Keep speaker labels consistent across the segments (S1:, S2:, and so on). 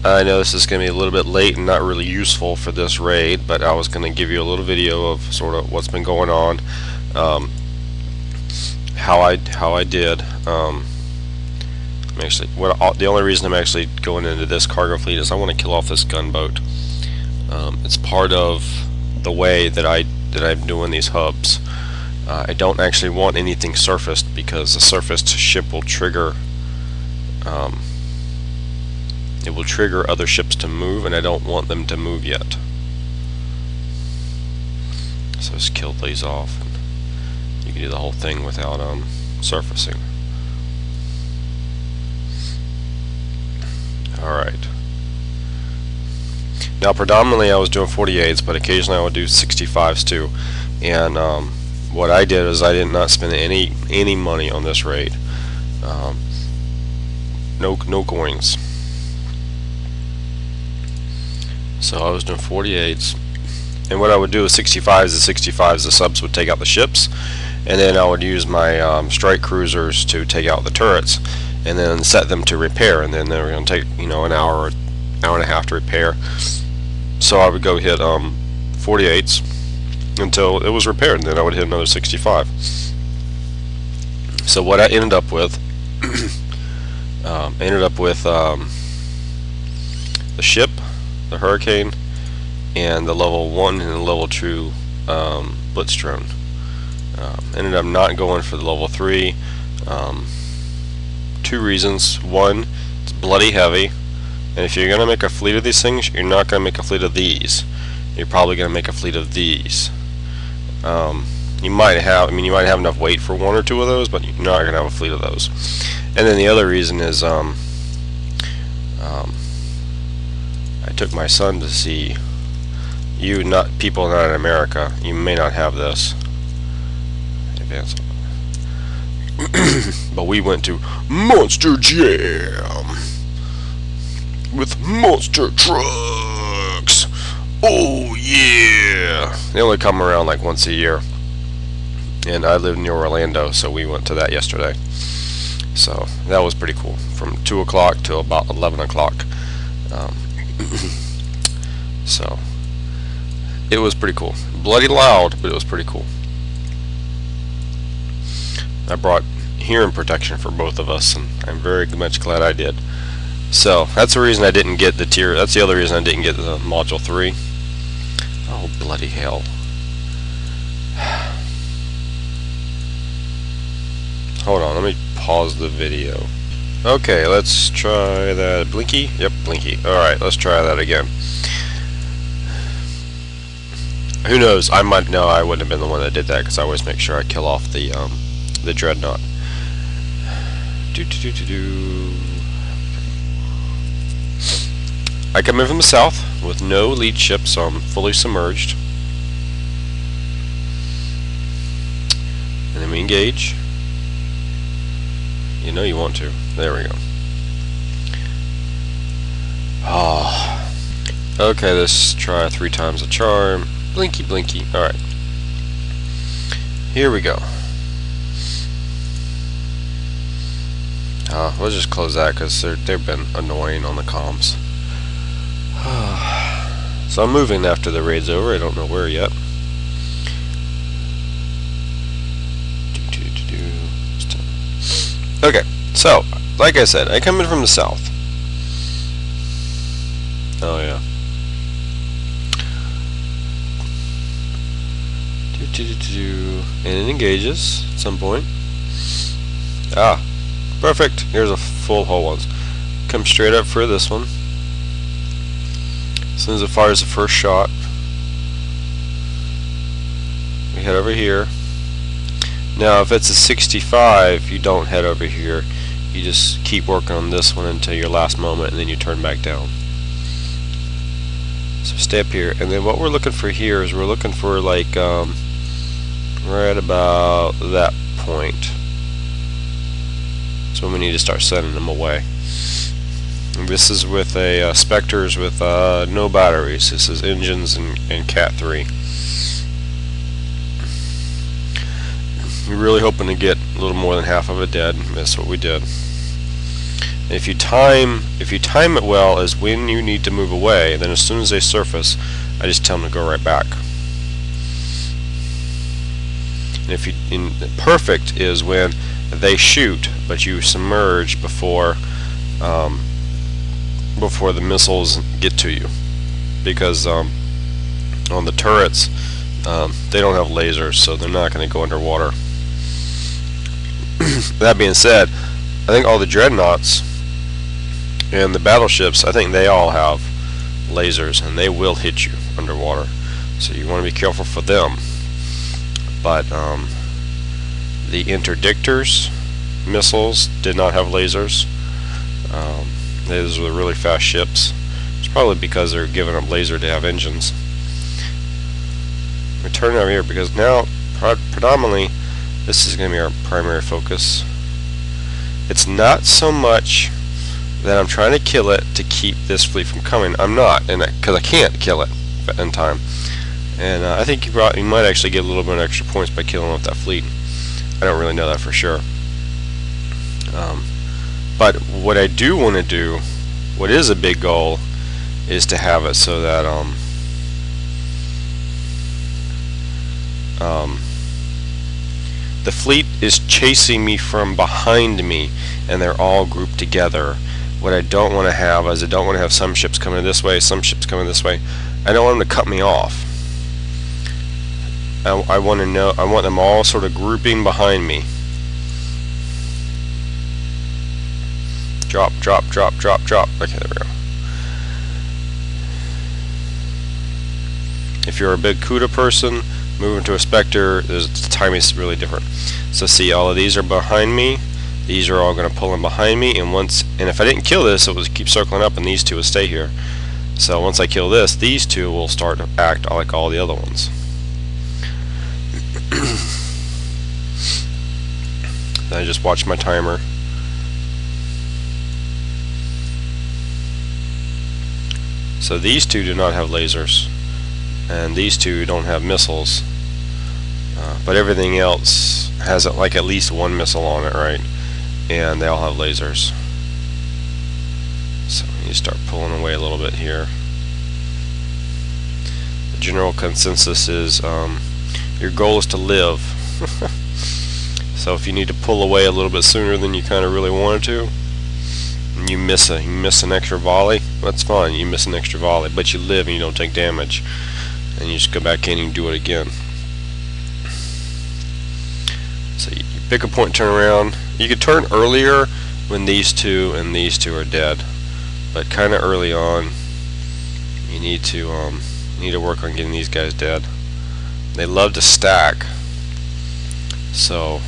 S1: I know this is going to be a little bit late and not really useful for this raid, but I was going to give you a little video of sort of what's been going on, how I did. The only reason I'm actually going into this cargo fleet is I want to kill off this gunboat. It's part of the way that I'm doing these hubs. I don't actually want anything surfaced because the surfaced ship will trigger. It will trigger other ships to move, and I don't want them to move yet. So just kill these off, and you can do the whole thing without surfacing. Alright. Now predominantly I was doing 48s, but occasionally I would do 65s too. And what I did is I did not spend any money on this raid. No coins. So I was doing 48s, and what I would do is 65s. The subs would take out the ships, and then I would use my strike cruisers to take out the turrets, and then set them to repair. And then they were going to take an hour or hour and a half to repair. So I would go hit 48s until it was repaired, and then I would hit another 65. So what I ended up with, the ship, the Hurricane, and the level 1 and the level 2 Blitz drone. Ended up not going for the level 3. Two reasons. One, it's bloody heavy, and if you're going to make a fleet of these things, you're not going to make a fleet of these. You're probably going to make a fleet of these. You might have enough weight for one or two of those, but you're not going to have a fleet of those. And then the other reason is I took my son to see people not in America. You may not have this. Advance. But we went to Monster Jam with monster trucks. Oh yeah! They only come around like once a year, and I live near Orlando, so we went to that yesterday. So that was pretty cool. From 2 o'clock to about 11 o'clock. So it was pretty cool. Bloody loud, but it was pretty cool. I brought hearing protection for both of us, and I'm very much glad I did. So that's the reason I didn't get the tier. That's the other reason I didn't get the module 3. Oh bloody hell! Hold on, let me pause the video. Okay, let's try that. Blinky? Yep, Blinky. Alright, let's try that again. Who knows? I wouldn't have been the one that did that, because I always make sure I kill off the dreadnought. I come in from the south with no lead ship, so I'm fully submerged. And then we engage. You know you want to. There we go. Oh. Okay, let's try 3 times the charm. Blinky, blinky. Alright. Here we go. We'll just close that because they've been annoying on the comms. So I'm moving after the raid's over. I don't know where yet. Okay, so like I said, I come in from the south. Oh yeah. And it engages at some point. Ah, perfect. Here's a full hull one. Come straight up for this one. As soon as it fires the first shot, we head over here. Now, if it's a 65, you don't head over here. You just keep working on this one until your last moment, and then you turn back down. So stay up here, and then what we're looking for here is we're looking for like right about that point. So we need to start sending them away. And this is with a Spectres with no batteries. This is engines and Cat 3. We're really hoping to get a little more than half of it dead. That's what we did. If you time it well as when you need to move away, then as soon as they surface, I just tell them to go right back. And if perfect is when they shoot, but you submerge before the missiles get to you, because on the turrets they don't have lasers, so they're not going to go underwater. That being said, I think all the dreadnoughts and the battleships, I think they all have lasers, and they will hit you underwater, so you want to be careful for them. But the interdictors missiles did not have lasers. Those were really fast ships. It's probably because they're giving up laser to have engines. We turn it over here because now predominantly this is going to be our primary focus. It's not so much that I'm trying to kill it to keep this fleet from coming. I'm not, and because I can't kill it in time. And I think you might actually get a little bit of extra points by killing off that fleet. I don't really know that for sure. But what I do want to do, what is a big goal, is to have it so that the fleet is chasing me from behind me, and they're all grouped together. What I don't want to have is I don't want to have some ships coming this way, some ships coming this way. I don't want them to cut me off. I want them all sort of grouping behind me. Drop, drop, drop, drop, drop. Okay, there we go. If you're a big CUDA person, moving to a Spectre, the timing is really different. So see, all of these are behind me. These are all going to pull in behind me, and if I didn't kill this, it would keep circling up, and these two would stay here. So once I kill this, these two will start to act like all the other ones. Then I just watch my timer. So these two do not have lasers, and these two don't have missiles, but everything else has like at least one missile on it, right? And they all have lasers. So you start pulling away a little bit here. The general consensus is your goal is to live. So if you need to pull away a little bit sooner than you kind of really wanted to, and you miss an extra volley, that's fine. You miss an extra volley, but you live and you don't take damage, and you just go back in and do it again. So you pick a point, turn around. You could turn earlier when these two and these two are dead, but kind of early on, you need to work on getting these guys dead. They love to stack, so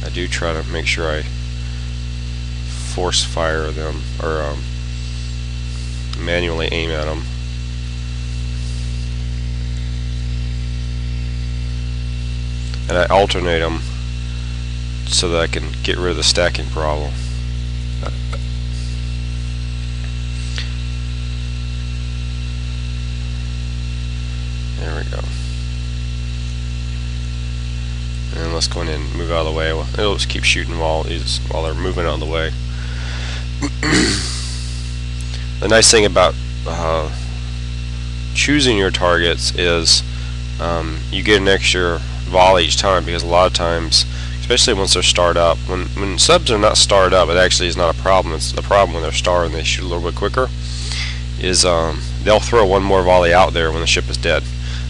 S1: I do try to make sure I force fire them, or manually aim at them. And I alternate them so that I can get rid of the stacking problem. There we go. And let's go in and move out of the way. It'll just keep shooting while they're moving out of the way. The nice thing about choosing your targets is you get an extra volley each time, because a lot of times, especially once they're started up, when subs are not started up, it actually is not a problem. It's the problem when they're started and they shoot a little bit quicker, is they'll throw one more volley out there when the ship is dead,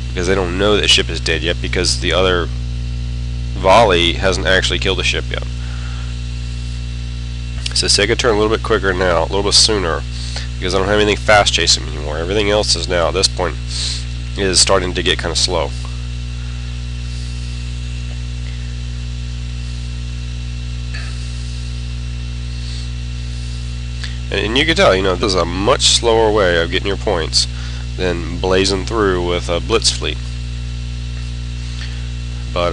S1: because they don't know that the ship is dead yet, because the other volley hasn't actually killed the ship yet. So say I could turn a little bit quicker now, a little bit sooner, because I don't have anything fast chasing me anymore. Everything else is now, at this point, is starting to get kind of slow. And you can tell, this is a much slower way of getting your points than blazing through with a blitz fleet. But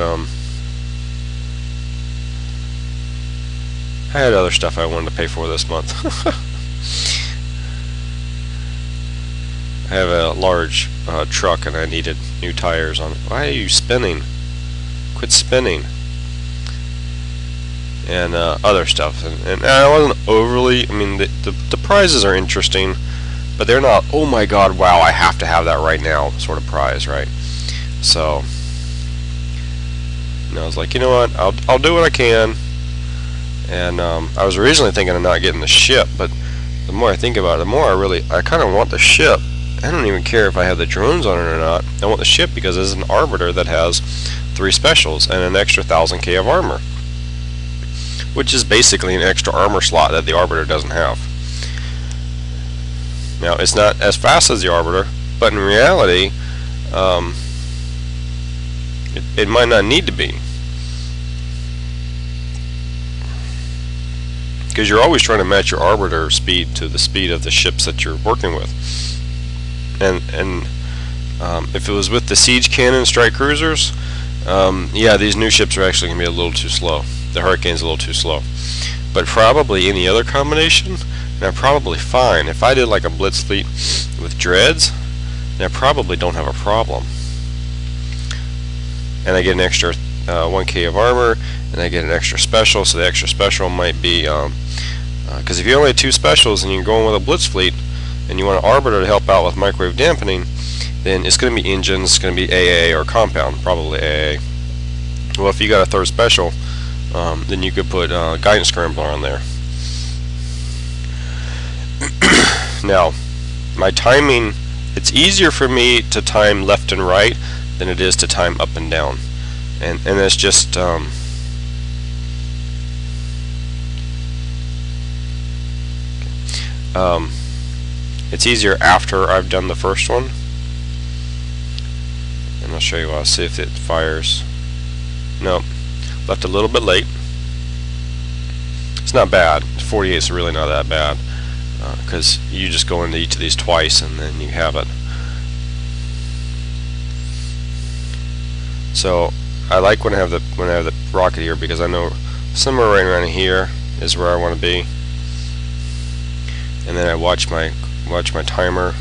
S1: I had other stuff I wanted to pay for this month. I have a large truck and I needed new tires on it. Why are you spinning? Quit spinning. and other stuff. And I wasn't overly. I mean, the prizes are interesting, but they're not. Oh my God! Wow! I have to have that right now. Sort of prize, right? So, I was like, you know what? I'll do what I can. And I was originally thinking of not getting the ship, but the more I think about it, the more I kind of want the ship. I don't even care if I have the drones on it or not. I want the ship because it's an Arbiter that has 3 specials and an extra 1000k of armor, which is basically an extra armor slot that the Arbiter doesn't have. Now, it's not as fast as the Arbiter, but in reality, it might not need to be. Because you're always trying to match your Arbiter speed to the speed of the ships that you're working with. And if it was with the Siege Cannon strike cruisers, yeah, these new ships are actually going to be a little too slow. The Hurricane's a little too slow. But probably any other combination, they're probably fine. If I did like a Blitz fleet with Dreads, then I probably don't have a problem. And I get an extra 1k of armor, and I get an extra special, so the extra special might be, because if you only have 2 specials and you're going with a Blitz fleet, and you want an Arbiter to help out with microwave dampening, then it's going to be engines, it's going to be AA or compound, probably AA. Well, if you got a 3rd special, then you could put Guidance Scrambler on there. Now, my timing, it's easier for me to time left and right than it is to time up and down. And it's just it's easier after I've done the first one. And I'll show you what. I'll see if it fires. Nope. Left a little bit late. It's not bad. 48 is really not that bad, because you just go into each of these twice and then you have it. So I like when I have the rocket here, because I know somewhere right around here is where I want to be. And then I watch my timer.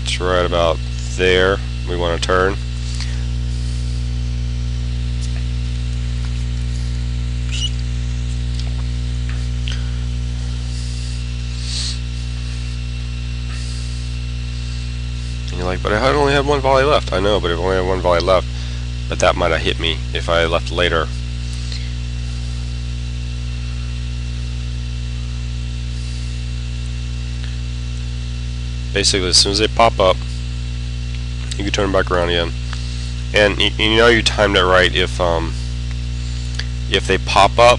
S1: It's right about there. We want to turn. And you're like, but I only have 1 volley left. I know, but if I only have 1 volley left, but that might have hit me if I left later. Basically, as soon as they pop up, you can turn back around again, and you know you timed it right if they pop up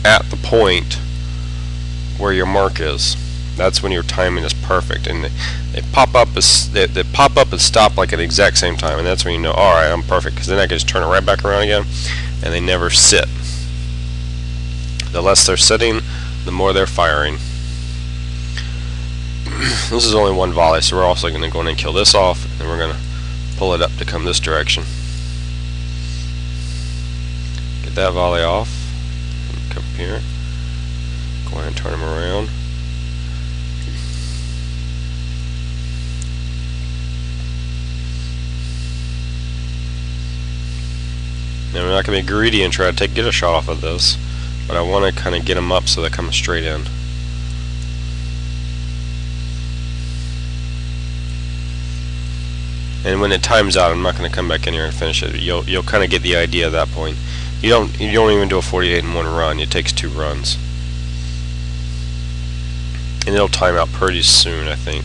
S1: at the point where your mark is. That's when your timing is perfect, and they pop up and stop like at the exact same time, and that's when you know, all right, I'm perfect, because then I can just turn it right back around again, and they never sit. The less they're sitting, the more they're firing. This is only 1 volley, so we're also going to go in and kill this off, and we're going to pull it up to come this direction. Get that volley off. Come here. Go ahead and turn him around. Now we're not going to be greedy and try to get a shot off of this, but I want to kind of get them up so they're coming straight in. And when it times out, I'm not going to come back in here and finish it. You'll kind of get the idea at that point. You don't even do a 48 in 1 run. It takes 2 runs, and it'll time out pretty soon, I think.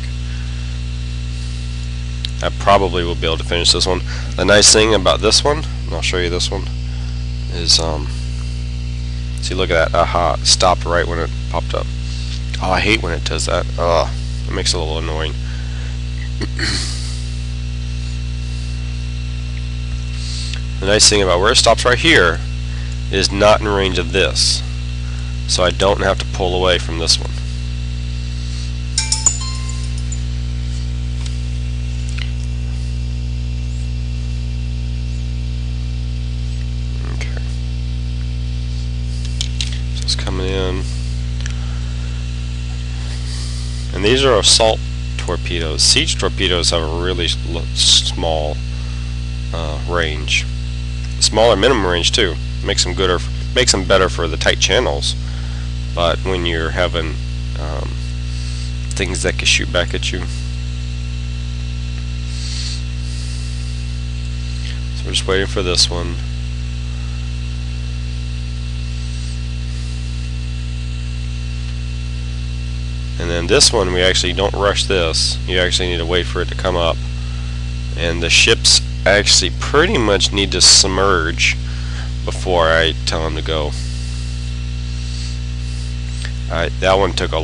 S1: I probably will be able to finish this one. The nice thing about this one, and I'll show you this one, is see, look at that. Aha, it stopped right when it popped up. Oh, I hate when it does that. Oh, it makes it a little annoying. The nice thing about where it stops right here is not in range of this, so I don't have to pull away from this one. Okay. So it's coming in. And these are assault torpedoes. Siege torpedoes have a really small range. smaller minimum range too. Makes them gooder, makes them better for the tight channels. But when you're having things that can shoot back at you. So we're just waiting for this one. And then this one, we actually don't rush this. You actually need to wait for it to come up. And the ships actually pretty much need to submerge before I tell them to go. That one took a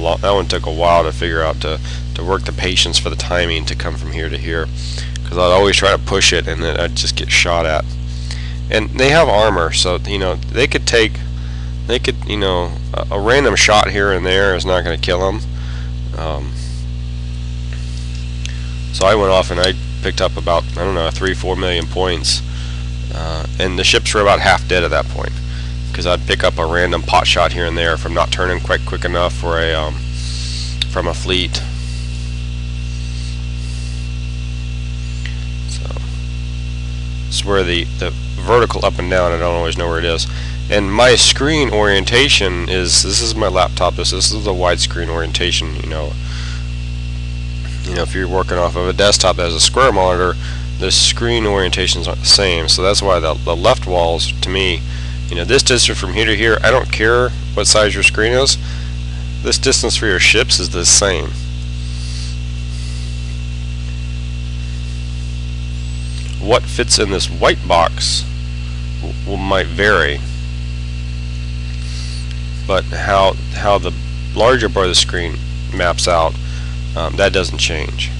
S1: while to figure out to work the patience for the timing to come from here to here, because I'd always try to push it and then I'd just get shot at. And they have armor, so they could a random shot here and there is not going to kill them. So I went off and I picked up about 3-4 million points, and the ships were about half dead at that point, because I'd pick up a random pot shot here and there from not turning quite quick enough for from a fleet. So it's where the vertical up and down, I don't always know where it is. And my screen orientation this is my laptop. This is the widescreen orientation. If you're working off of a desktop that has a square monitor, the screen orientations aren't the same. So that's why the left walls, to me, this distance from here to here, I don't care what size your screen is. This distance for your ships is the same. What fits in this white box might vary, but how the larger part of the screen maps out, that doesn't change.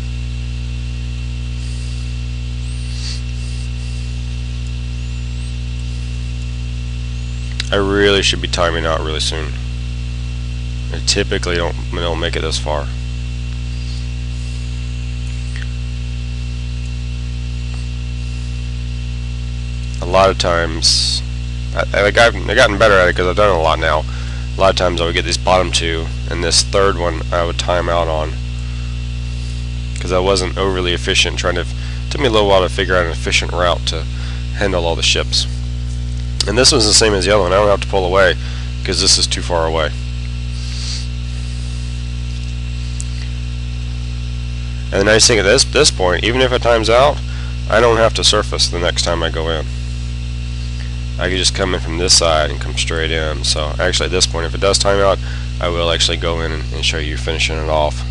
S1: I really should be timing out really soon. I typically don't make it this far. A lot of times, I've gotten better at it because I've done it a lot now. A lot of times I would get these bottom two, and this third one I would time out on, because I wasn't overly efficient. It took me a little while to figure out an efficient route to handle all the ships. And this one's the same as the other one. I don't have to pull away because this is too far away. And the nice thing at this point, even if it times out, I don't have to surface the next time I go in. I can just come in from this side and come straight in. So actually at this point, if it does time out, I will actually go in and show you finishing it off.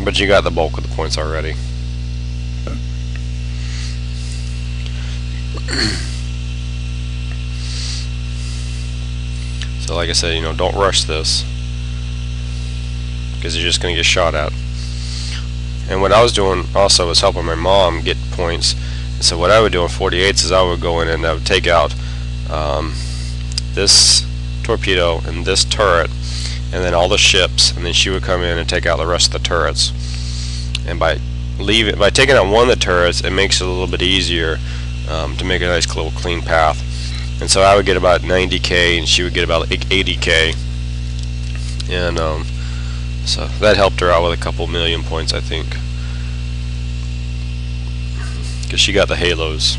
S1: But you got the bulk of the points already. So like I said, don't rush this, because you're just going to get shot at. And what I was doing also was helping my mom get points. So what I would do in 48s is I would go in and I would take out this torpedo and this turret, and then all the ships, and then she would come in and take out the rest of the turrets. And by taking out one of the turrets, it makes it a little bit easier to make a nice little clean path. And so I would get about 90k and she would get about 80k, and so that helped her out with a couple million points, I think, because she got the halos.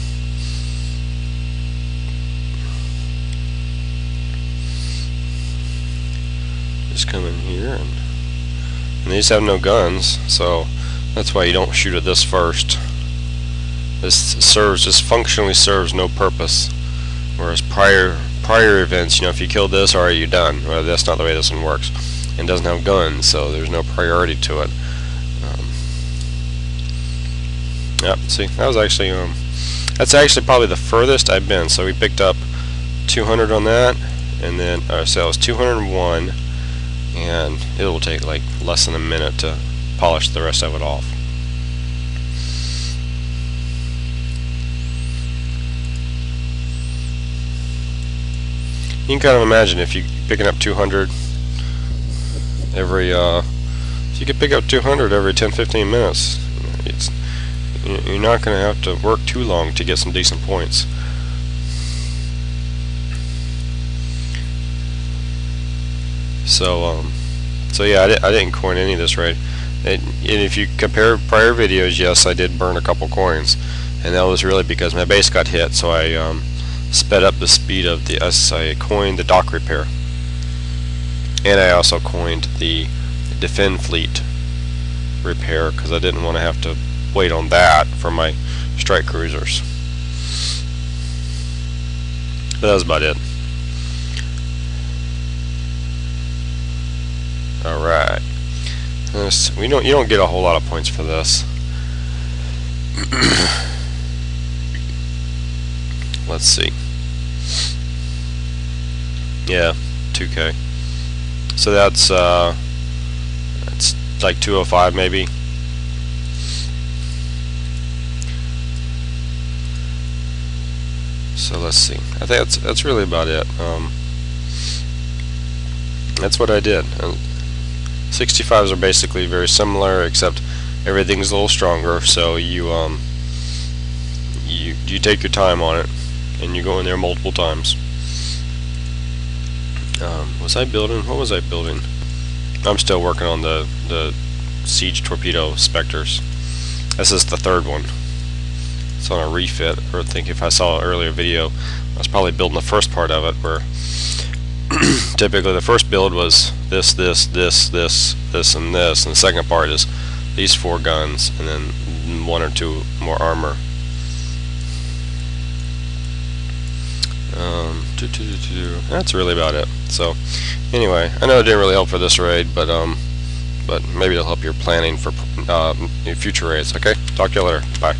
S1: Just come in here, and these have no guns, so that's why you don't shoot at this first. This functionally serves no purpose. Whereas prior events, if you kill this, alright, you're done. Well, that's not the way this one works. It doesn't have guns, so there's no priority to it. Yep. See, that's actually probably the furthest I've been. So we picked up 200 on that, and then so it was 201, and it will take like less than a minute to polish the rest of it off. You can kind of imagine if you're picking up 200 every, if you could pick up 200 every 10-15 minutes, you're not going to have to work too long to get some decent points. So yeah, I didn't coin any of this right. And if you compare prior videos, yes, I did burn a couple coins. and that was really because my base got hit, so I sped up the speed of the I coined the dock repair, and I also coined the defend fleet repair because I didn't want to have to wait on that for my strike cruisers. But that was about it. Alright. You don't get a whole lot of points for this. Let's see. Yeah, 2K. So that's like 205 maybe. So let's see. I think that's really about it. That's what I did. 65s are basically very similar, except everything's a little stronger. So you take your time on it, and you go in there multiple times. Was I building? What was I building? I'm still working on the siege torpedo Spectres. This is the third one. It's on a refit, or I think if I saw an earlier video, I was probably building the first part of it, where typically the first build was this, and this, and the second part is these 4 guns, and then 1 or 2 more armor. That's really about it. So anyway, I know it didn't really help for this raid, but maybe it'll help your planning for future raids. Okay, talk to you later. Bye.